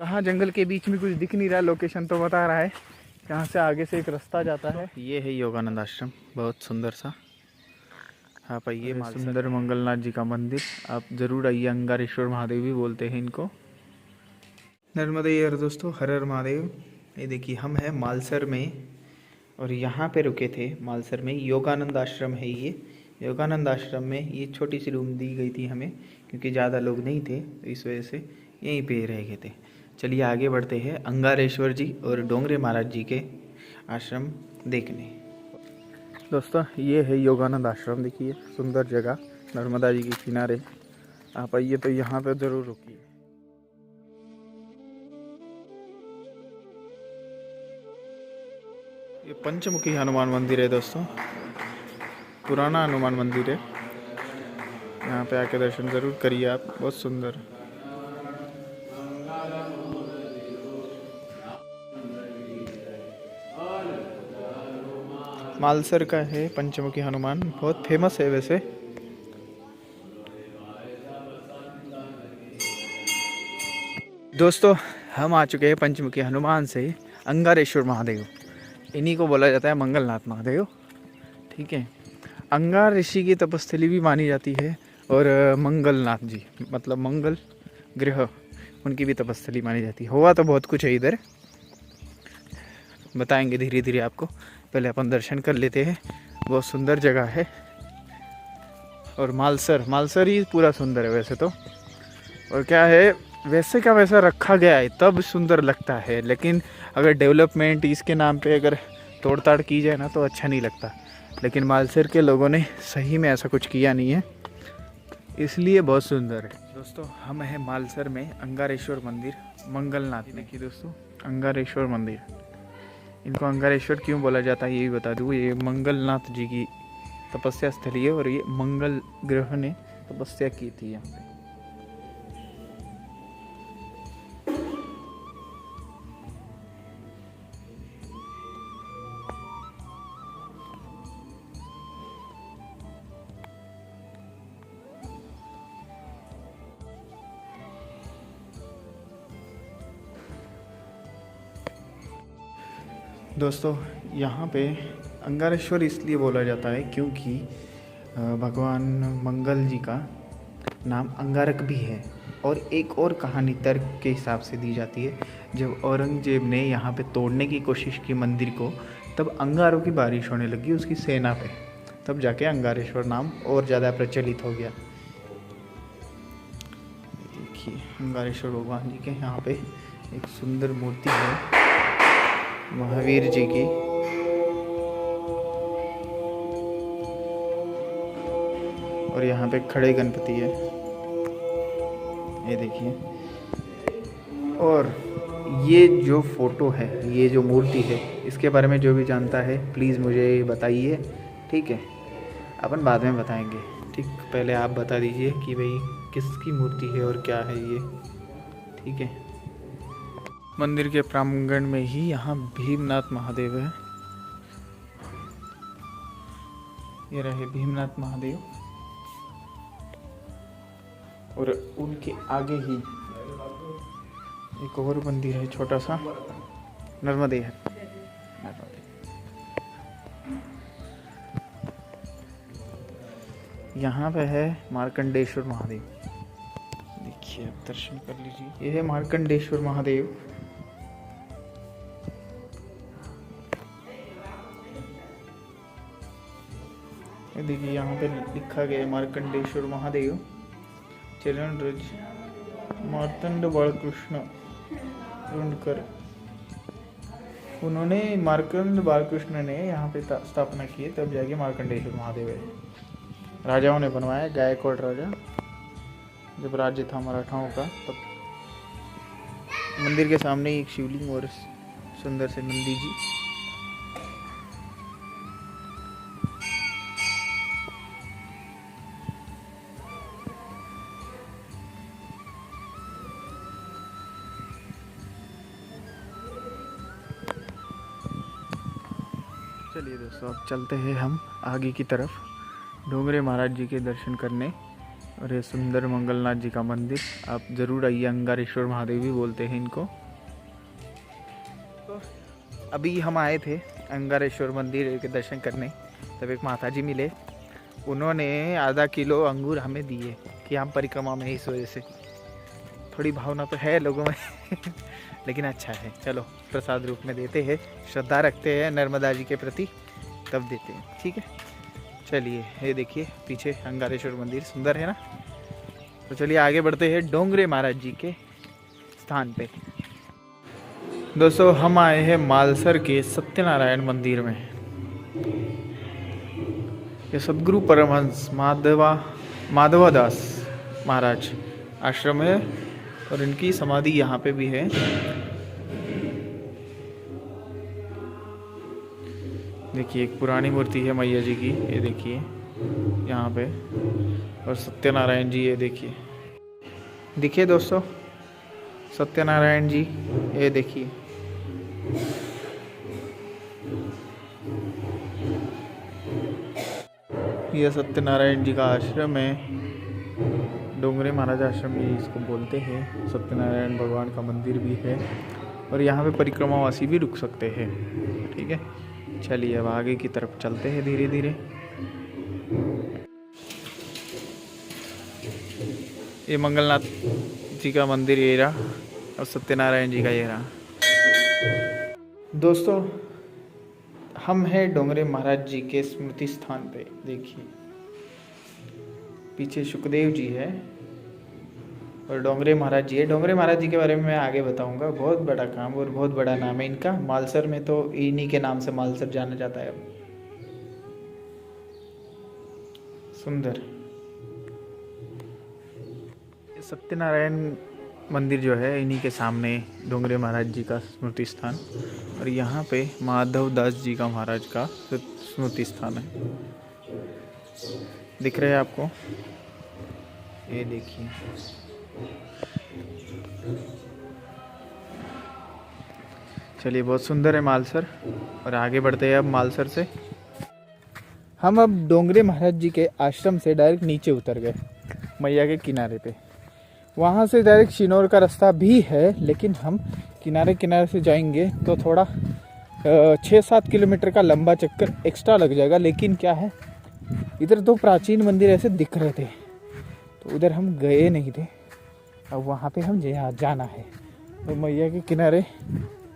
कहाँ जंगल के बीच में कुछ दिख नहीं रहा, लोकेशन तो बता रहा है। यहाँ से आगे से एक रास्ता जाता है। ये है योगानंद आश्रम, बहुत सुंदर सा। आप आइए, सुंदर मंगलनाथ जी का मंदिर, आप ज़रूर आइए। अंगारेश्वर महादेव भी बोलते हैं इनको। नर्मदे यार दोस्तों, हर हर महादेव। ये देखिए हम हैं मालसर में और यहाँ पे रुके थे। मालसर में योगानंद आश्रम है ये। योगानंद आश्रम में ये छोटी सी रूम दी गई थी हमें, क्योंकि ज़्यादा लोग नहीं थे तो इस वजह से यहीं पे रह गए थे। चलिए आगे बढ़ते हैं अंगारेश्वर जी और डोंगरे महाराज जी के आश्रम देखने। दोस्तों ये है योगानंद आश्रम, देखिए सुंदर जगह नर्मदा जी के किनारे। आप आइए तो यहाँ पे ज़रूर रुकिए। ये पंचमुखी हनुमान मंदिर है दोस्तों, पुराना हनुमान मंदिर है। यहाँ पे आके दर्शन ज़रूर करिए आप, बहुत सुंदर। मालसर का है पंचमुखी हनुमान, बहुत फेमस है वैसे। दोस्तों हम आ चुके हैं पंचमुखी हनुमान से अंगारेश्वर महादेव। इन्हीं को बोला जाता है मंगलनाथ महादेव, ठीक है। अंगार ऋषि की तपस्थली भी मानी जाती है और मंगलनाथ जी मतलब मंगल ग्रह, उनकी भी तपस्थली मानी जाती है। हुआ तो बहुत कुछ है इधर, बताएंगे धीरे धीरे आपको। पहले अपन दर्शन कर लेते हैं, बहुत सुंदर जगह है। और मालसर ही पूरा सुंदर है वैसे तो। और क्या है, वैसे का वैसा रखा गया है तब सुंदर लगता है, लेकिन अगर डेवलपमेंट इसके नाम पे अगर तोड़ताड़ की जाए ना तो अच्छा नहीं लगता। लेकिन मालसर के लोगों ने सही में ऐसा कुछ किया नहीं है, इसलिए बहुत सुंदर है। दोस्तों हम हैं मालसर में अंगारेश्वर मंदिर मंगलनाथ। देखिए दोस्तों अंगारेश्वर मंदिर, इनको अंगारेश्वर क्यों बोला जाता है ये भी बता दूँ। ये मंगलनाथ जी की तपस्या स्थली है और ये मंगल ग्रह ने तपस्या की थी यहाँ पे। दोस्तों यहाँ पे अंगारेश्वर इसलिए बोला जाता है क्योंकि भगवान मंगल जी का नाम अंगारक भी है। और एक और कहानी तर्क के हिसाब से दी जाती है, जब औरंगजेब ने यहाँ पे तोड़ने की कोशिश की मंदिर को, तब अंगारों की बारिश होने लगी उसकी सेना पे, तब जाके अंगारेश्वर नाम और ज़्यादा प्रचलित हो गया। देखिए अंगारेश्वर भगवान जी के यहाँ पे एक सुंदर मूर्ति है महावीर जी की। और यहाँ पे खड़े गणपति है, ये देखिए। और ये जो फोटो है, ये जो मूर्ति है, इसके बारे में जो भी जानता है प्लीज़ मुझे बताइए, ठीक है। अपन बाद में बताएंगे, ठीक। पहले आप बता दीजिए कि भाई किसकी मूर्ति है और क्या है ये, ठीक है। मंदिर के प्रांगण में ही यहाँ भीमनाथ महादेव है। ये रहे भीमनाथ महादेव और उनके आगे ही एक और मंदिर है छोटा सा, नर्मदे है। यहाँ पे है मार्कंडेश्वर महादेव, देखिए आप दर्शन कर लीजिए। ये है मार्कंडेश्वर महादेव। देखिए यहाँ पे लिखा गया है मार्कंडेश्वर महादेव चरण रज मार्तंड बालकृष्ण रुंडकर। उन्होंने मार्कंड बालकृष्ण ने यहाँ पे स्थापना की, तब जाके मार्कंडेश्वर महादेव है। राजाओं ने बनवाया, गायकवाड़ राजा जब राज्य था मराठाओं का, तब। मंदिर के सामने ही एक शिवलिंग और सुंदर से नंदी जी। चलिए दोस्तों अब चलते हैं हम आगे की तरफ डोंगरे महाराज जी के दर्शन करने। और ये सुंदर मंगलनाथ जी का मंदिर, आप ज़रूर आइए। अंगारेश्वर महादेव भी बोलते हैं इनको। तो अभी हम आए थे अंगारेश्वर मंदिर के दर्शन करने, तब एक माता जी मिले, उन्होंने आधा किलो अंगूर हमें दिए कि हम परिक्रमा में, इस वजह से थोड़ी भावना तो है लोगों में लेकिन अच्छा है, चलो प्रसाद रूप में देते हैं, श्रद्धा रखते हैं नर्मदा जी के प्रति, तब देते हैं, ठीक है। चलिए ये देखिए पीछे अंगारेश्वर मंदिर, सुंदर है ना। तो चलिए आगे बढ़ते हैं डोंगरे महाराज जी के स्थान पे। दोस्तों हम आए हैं मालसर के सत्यनारायण मंदिर में। ये सदगुरु परमहंस माधवादास महाराज आश्रम है और इनकी समाधि यहाँ पे भी है। देखिए एक पुरानी मूर्ति है मैया जी की, ये देखिए यहाँ पे, और सत्यनारायण जी ये देखिए, देखिए दोस्तों सत्यनारायण जी ये देखिए। ये सत्यनारायण जी का आश्रम है, डोंगरे महाराज आश्रम भी इसको बोलते हैं। सत्यनारायण भगवान का मंदिर भी है और यहाँ पे परिक्रमावासी भी रुक सकते हैं, ठीक है। चलिए अब आगे की तरफ चलते हैं धीरे धीरे। ये मंगलनाथ जी का मंदिर ये रहा और सत्यनारायण जी का ये रहा। दोस्तों हम हैं डोंगरे महाराज जी के स्मृति स्थान पे, देखिए पीछे सुखदेव जी है और डोंगरे महाराज जी है। डोंगरे महाराज जी के बारे में मैं आगे बताऊंगा, बहुत बड़ा काम और बहुत बड़ा नाम है इनका। मालसर में तो इन्हीं के नाम से मालसर जाना जाता है। अब सुंदर सत्यनारायण मंदिर जो है इन्हीं के सामने डोंगरे महाराज जी का स्मृति स्थान, और यहाँ पे माधवदास जी का महाराज का स्मृति स्थान है। दिख रहे हैं आपको, ये देखिए। चलिए बहुत सुंदर है मालसर, और आगे बढ़ते हैं अब मालसर से। हम अब डोंगरे महाराज जी के आश्रम से डायरेक्ट नीचे उतर गए मैया के किनारे पे। वहाँ से डायरेक्ट शिनौर का रास्ता भी है, लेकिन हम किनारे किनारे से जाएंगे तो थोड़ा 6-7 किलोमीटर का लंबा चक्कर एक्स्ट्रा लग जाएगा। लेकिन क्या है, इधर 2 प्राचीन मंदिर ऐसे दिख रहे थे तो उधर हम गए नहीं थे। अब वहाँ पे हम जाना है तो मैया के किनारे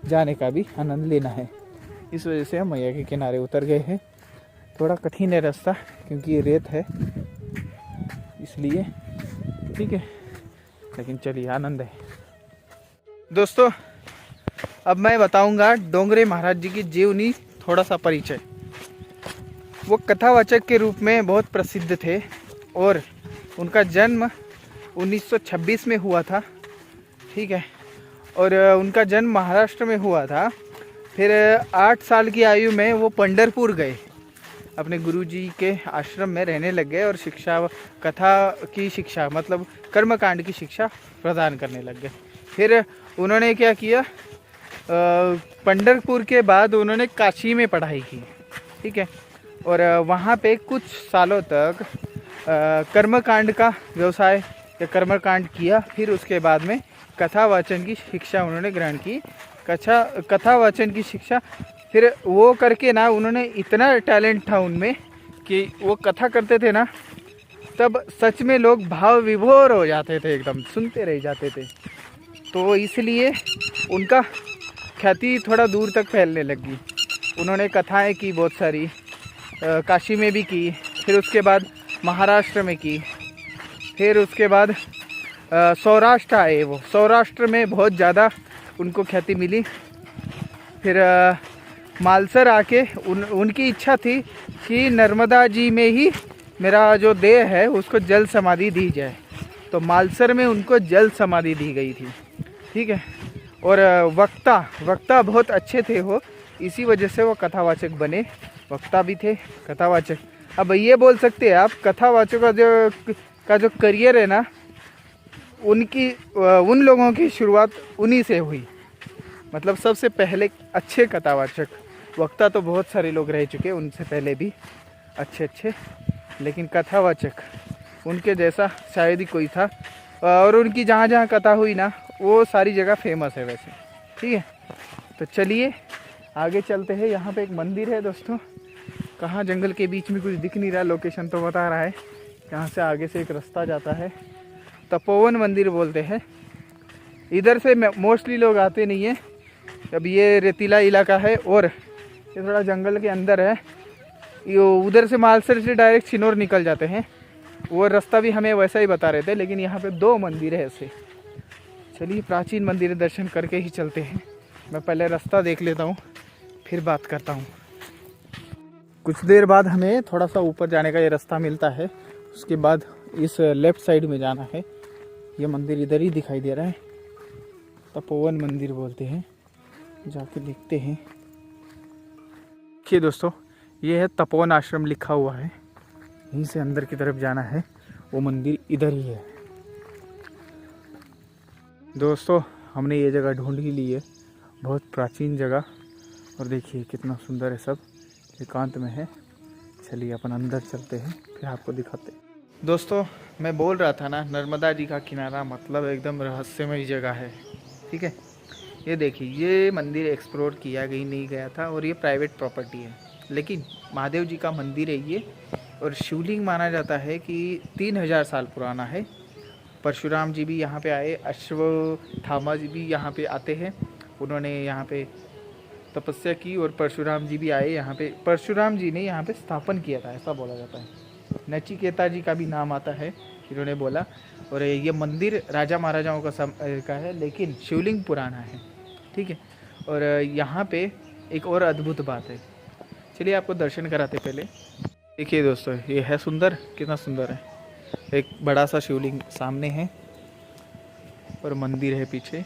जाने का भी आनंद लेना है, इस वजह से हम मैया के किनारे उतर गए हैं। थोड़ा कठिन है रास्ता क्योंकि ये रेत है इसलिए, ठीक है, लेकिन चलिए आनंद है। दोस्तों अब मैं बताऊंगा डोंगरे महाराज जी की जीवनी, थोड़ा सा परिचय। वो कथावाचक के रूप में बहुत प्रसिद्ध थे और उनका जन्म 1926 में हुआ था, ठीक है, और उनका जन्म महाराष्ट्र में हुआ था। फिर 8 साल की आयु में वो पंढरपुर गए, अपने गुरुजी के आश्रम में रहने लग गए और शिक्षा, कथा की शिक्षा मतलब कर्मकांड की शिक्षा प्रदान करने लग गए। फिर उन्होंने क्या किया, पंढरपुर के बाद उन्होंने काशी में पढ़ाई की, ठीक है, और वहाँ पे कुछ सालों तक कर्मकांड का व्यवसाय या कर्मकांड किया। फिर उसके बाद में कथावाचन की शिक्षा उन्होंने ग्रहण की। कथावाचन की शिक्षा फिर वो करके ना, उन्होंने इतना टैलेंट था उनमें कि वो कथा करते थे ना, तब सच में लोग भाव विभोर हो जाते थे, एकदम सुनते रह जाते थे। तो इसलिए उनका ख्याति थोड़ा दूर तक फैलने लगी। उन्होंने कथाएं की बहुत सारी, काशी में भी की, फिर उसके बाद महाराष्ट्र में की, फिर उसके बाद सौराष्ट्र आए। वो सौराष्ट्र में बहुत ज़्यादा उनको ख्याति मिली। फिर मालसर आके उनकी इच्छा थी कि नर्मदा जी में ही मेरा जो देह है उसको जल समाधि दी जाए, तो मालसर में उनको जल समाधि दी गई थी, ठीक है। और वक्ता बहुत अच्छे थे वो, इसी वजह से वो कथावाचक बने। वक्ता भी थे, कथावाचक। अब ये बोल सकते हैं आप, कथावाचक का जो करियर है ना, उन लोगों की शुरुआत उन्हीं से हुई। मतलब सबसे पहले अच्छे कथावाचक, वक्ता तो बहुत सारे लोग रह चुके उनसे पहले भी अच्छे, लेकिन कथावाचक उनके जैसा शायद ही कोई था। और उनकी जहाँ जहाँ कथा हुई ना वो सारी जगह फेमस है वैसे। ठीक है, तो चलिए आगे चलते हैं। यहाँ पे एक मंदिर है दोस्तों, कहाँ जंगल के बीच में कुछ दिख नहीं रहा, लोकेशन तो बता रहा है। यहाँ से आगे से एक रास्ता जाता है, तपोवन मंदिर बोलते हैं। इधर से मोस्टली लोग आते नहीं है। अब ये रेतीला इलाका है और ये थोड़ा जंगल के अंदर है। ये उधर से मालसर से डायरेक्ट चिनौर निकल जाते हैं। वो रास्ता भी हमें वैसा ही बता रहे थे, लेकिन यहाँ पे 2 मंदिर है ऐसे। चलिए प्राचीन मंदिर दर्शन करके ही चलते हैं। मैं पहले रास्ता देख लेता हूँ फिर बात करता हूँ। कुछ देर बाद हमें थोड़ा सा ऊपर जाने का ये रास्ता मिलता है। उसके बाद इस लेफ्ट साइड में जाना है। ये मंदिर इधर ही दिखाई दे रहा है, तपोवन मंदिर बोलते हैं। जाके देखते हैं। देखिए दोस्तों, ये है तपोवन आश्रम लिखा हुआ है। यहीं से अंदर की तरफ जाना है। वो मंदिर इधर ही है। दोस्तों हमने ये जगह ढूंढ ही ली है, बहुत प्राचीन जगह। और देखिए कितना सुंदर है, सब एकांत में है। चलिए अपन अंदर चलते हैं फिर आपको दिखाते हैं। दोस्तों मैं बोल रहा था ना, नर्मदा जी का किनारा मतलब एकदम रहस्यमय जगह है। ठीक है, ये देखिए ये मंदिर एक्सप्लोर किया नहीं गया था और ये प्राइवेट प्रॉपर्टी है। लेकिन महादेव जी का मंदिर है ये, और शिवलिंग माना जाता है कि 3000 साल पुराना है। परशुराम जी भी यहाँ पे आए, अश्वत्थामा जी भी यहाँ पे आते हैं। उन्होंने यहाँ पे तपस्या की और परशुराम जी भी आए यहाँ पे। परशुराम जी ने यहाँ पे स्थापन किया था ऐसा बोला जाता है। नचिकेता जी का भी नाम आता है, इन्होंने बोला। और ये मंदिर राजा महाराजाओं का है, लेकिन शिवलिंग पुराना है। ठीक है, और यहाँ पे एक और अद्भुत बात है, चलिए आपको दर्शन कराते पहले। देखिए दोस्तों ये है सुंदर, कितना सुंदर है। एक बड़ा सा शिवलिंग सामने है और मंदिर है पीछे।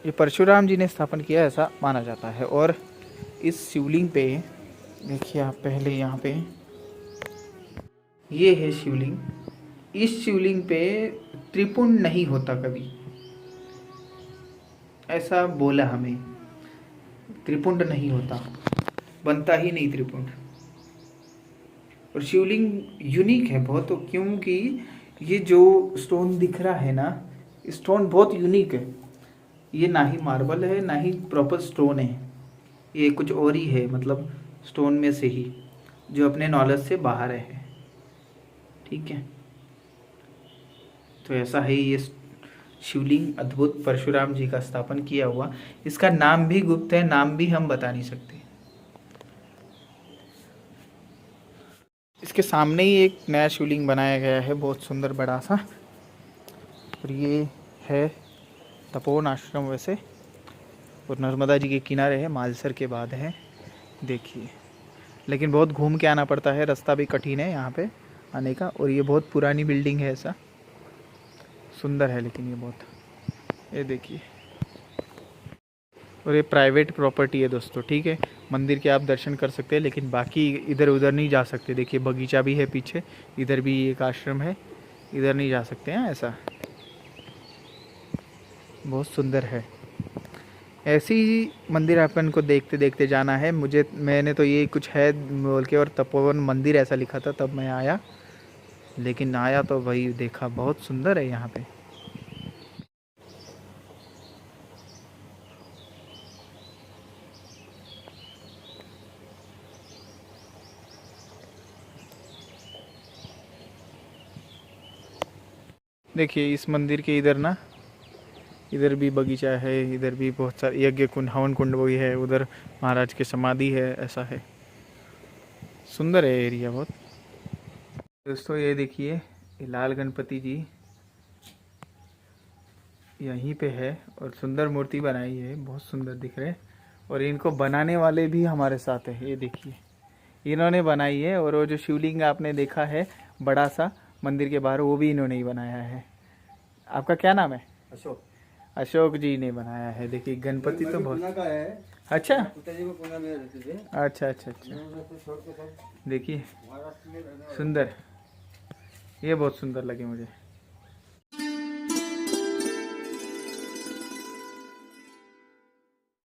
ये परशुराम जी ने स्थापन किया ऐसा माना जाता है। और इस शिवलिंग पे देखिए आप पहले, यहाँ पे ये है शिवलिंग। इस शिवलिंग पे त्रिपुंड नहीं होता कभी, ऐसा बोला हमें। त्रिपुंड नहीं होता, बनता ही नहीं त्रिपुंड। और शिवलिंग यूनिक है बहुत, तो क्योंकि ये जो स्टोन दिख रहा है ना, स्टोन बहुत यूनिक है। ये ना ही मार्बल है ना ही प्रॉपर स्टोन है, ये कुछ और ही है, मतलब स्टोन में से ही, जो अपने नॉलेज से बाहर है। ठीक है, तो ऐसा है ये शिवलिंग अद्भुत, परशुराम जी का स्थापन किया हुआ। इसका नाम भी गुप्त है, नाम भी हम बता नहीं सकते। इसके सामने ही एक नया शिवलिंग बनाया गया है, बहुत सुंदर बड़ा सा। और ये है तपोवन आश्रम वैसे, और नर्मदा जी के किनारे है, मालसर के बाद है। देखिए, लेकिन बहुत घूम के आना पड़ता है, रास्ता भी कठिन है यहाँ पे आने का। और ये बहुत पुरानी बिल्डिंग है, ऐसा सुंदर है लेकिन ये बहुत, ये देखिए। और ये प्राइवेट प्रॉपर्टी है दोस्तों। ठीक है, मंदिर के आप दर्शन कर सकते हैं, लेकिन बाकी इधर उधर नहीं जा सकते। देखिए बगीचा भी है पीछे, इधर भी एक आश्रम है, इधर नहीं जा सकते हैं। ऐसा बहुत सुंदर है। ऐसी ही मंदिर अपन को देखते देखते जाना है। मैंने तो ये कुछ है बोल के और तपोवन मंदिर ऐसा लिखा था, तब मैं आया। लेकिन आया तो वही देखा, बहुत सुंदर है यहाँ पे। देखिए इस मंदिर के इधर ना, इधर भी बगीचा है, इधर भी बहुत सारे यज्ञ कुंड, हवन कुंड भी है, उधर महाराज की समाधि है, ऐसा है। सुंदर है एरिया बहुत। दोस्तों ये देखिए, ये लाल गणपति जी यहीं पे है और सुंदर मूर्ति बनाई है, बहुत सुंदर दिख रहे हैं। और इनको बनाने वाले भी हमारे साथ है, ये देखिए इन्होंने बनाई है। और वो जो शिवलिंग आपने देखा है बड़ा सा मंदिर के बाहर, वो भी इन्होंने ही बनाया है। आपका क्या नाम है? अशोक। अशोक जी ने बनाया है। देखिए गणपति तो बहुत अच्छा अच्छा अच्छा अच्छा। देखिए सुंदर, ये बहुत सुंदर लगे मुझे।